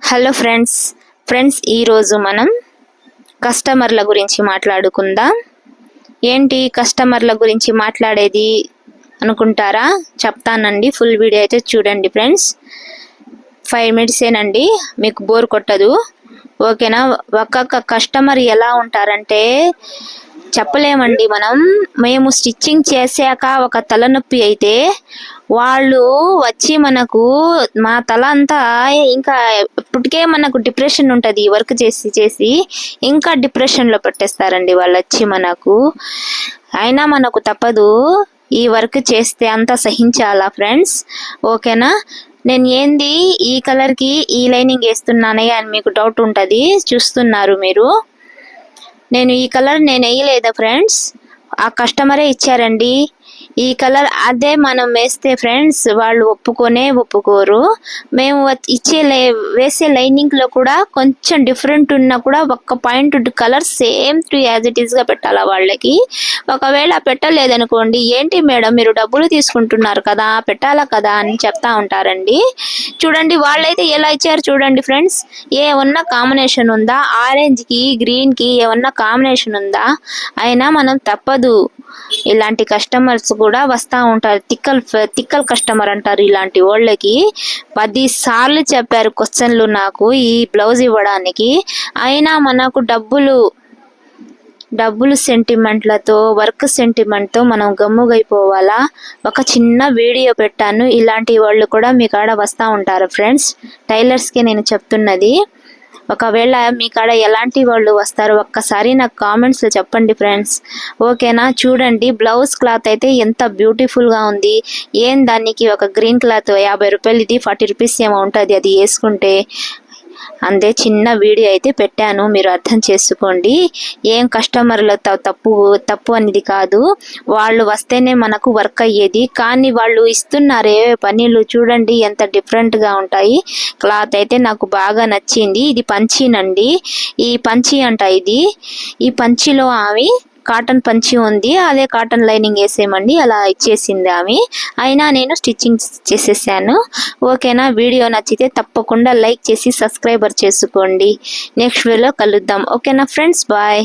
Hello friends ఈరోజు మనం కస్టమర్ల గురించి మాట్లాడుకుందాం. ఏంటి కస్టమర్ల గురించి మాట్లాడేది అనుకుంటారా? చెప్తానండి, ఫుల్ వీడియో అయితే చూడండి ఫ్రెండ్స్. 5 మినిట్సేనండి, మీకు బోర్ కొట్టదు, ఓకేనా? ఒక్కొక్క కస్టమర్ ఎలా ఉంటారంటే చెప్పలేమండి. మేము స్టిచ్చింగ్ చేశాక ఒక తలనొప్పి అయితే వాళ్ళు వచ్చి మనకు మా తల అంతా ఇంకా ఇప్పటికే మనకు డిప్రెషన్ ఉంటుంది, వర్క్ చేసి చేసి ఇంకా డిప్రెషన్లో పెట్టేస్తారండి వాళ్ళు వచ్చి మనకు. అయినా మనకు తప్పదు, ఈ వర్క్ చేస్తే అంతా సహించాలా ఫ్రెండ్స్, ఓకేనా? నేను ఏంది ఈ కలర్కి ఈ లైనింగ్ వేస్తున్నానే అని మీకు డౌట్ ఉంటుంది, చూస్తున్నారు మీరు. నేను ఈ కలర్ నేను వేయలేదా ఫ్రెండ్స్, ఆ కస్టమరే ఇచ్చారండి ఈ కలర్. అదే మనం వేస్తే ఫ్రెండ్స్ వాళ్ళు ఒప్పుకోరు. మేము వేసే లైనింగ్ లో కూడా కొంచెం డిఫరెంట్ ఉన్నా కూడా ఒక్క point colour same to as it is గా పెట్టాలా వాళ్ళకి. ఒకవేళ పెట్టలేదనుకోండి, ఏంటి మేడం మీరు డబ్బులు తీసుకుంటున్నారు కదా, పెట్టాలా కదా అని చెప్తా ఉంటారండి. చూడండి వాళ్ళైతే ఎలా ఇచ్చారు చూడండి ఫ్రెండ్స్. ఏమన్నా కాంబినేషన్ ఉందా? ఆరెంజ్ కి గ్రీన్ కి ఏమన్నా కాంబినేషన్ ఉందా? అయినా మనం తప్పదు, ఇలాంటి కస్టమర్స్ కూడా వస్తూ ఉంటారు. తిక్కల్ కస్టమర్ అంటారు ఇలాంటి వాళ్ళకి. 10 సార్లు చెప్పారు క్వశ్చన్లు నాకు ఈ బ్లౌజ్ ఇవ్వడానికి, అయినా మనకు డబ్బులు సెంటిమెంట్లతో, వర్క్ సెంటిమెంట్తో మనం గమ్ముగైపోవాలా? ఒక చిన్న వీడియో పెట్టాను, ఇలాంటి వాళ్ళు కూడా మీ కాడ వస్తూ ఉంటారు ఫ్రెండ్స్. టైలర్స్కి నేను చెప్తున్నది. ఒకవేళ మీ కాడ ఎలాంటి వాళ్ళు వస్తారు ఒక్కసారి నాకు కామెంట్స్లో చెప్పండి ఫ్రెండ్స్, ఓకేనా? చూడండి బ్లౌజ్ క్లాత్ అయితే ఎంత బ్యూటిఫుల్గా ఉంది. దానికి ఒక గ్రీన్ క్లాత్ 50 రూపాయలు, ఇది 40 రూపీస్ ఏమో ఉంటుంది అది వేసుకుంటే. అంతే, చిన్న వీడియో అయితే పెట్టాను, మీరు అర్థం చేసుకోండి. ఏం కస్టమర్ల తప్పు అనేది కాదు, వాళ్ళు వస్తేనే మనకు వర్క్ అయ్యేది. కానీ వాళ్ళు ఇస్తున్నారే పనీలు చూడండి ఎంత డిఫరెంట్గా ఉంటాయి. క్లాత్ అయితే నాకు బాగా నచ్చింది. ఇది పంచీనండి, ఈ పంచీ అంట ఇది. ఈ పంచీలో ఆమె కాటన్ పంచి ఉంది, అదే కాటన్ లైనింగ్ వేసేయమండి అలా ఇచ్చేసింది ఆమె. అయినా నేను స్టిచ్చింగ్ చేసేసాను, ఓకేనా? వీడియో నచ్చితే తప్పకుండా లైక్ చేసి సబ్స్క్రైబర్ చేసుకోండి. నెక్స్ట్ వీడియోలో కలుద్దాం, ఓకేనా ఫ్రెండ్స్? బాయ్.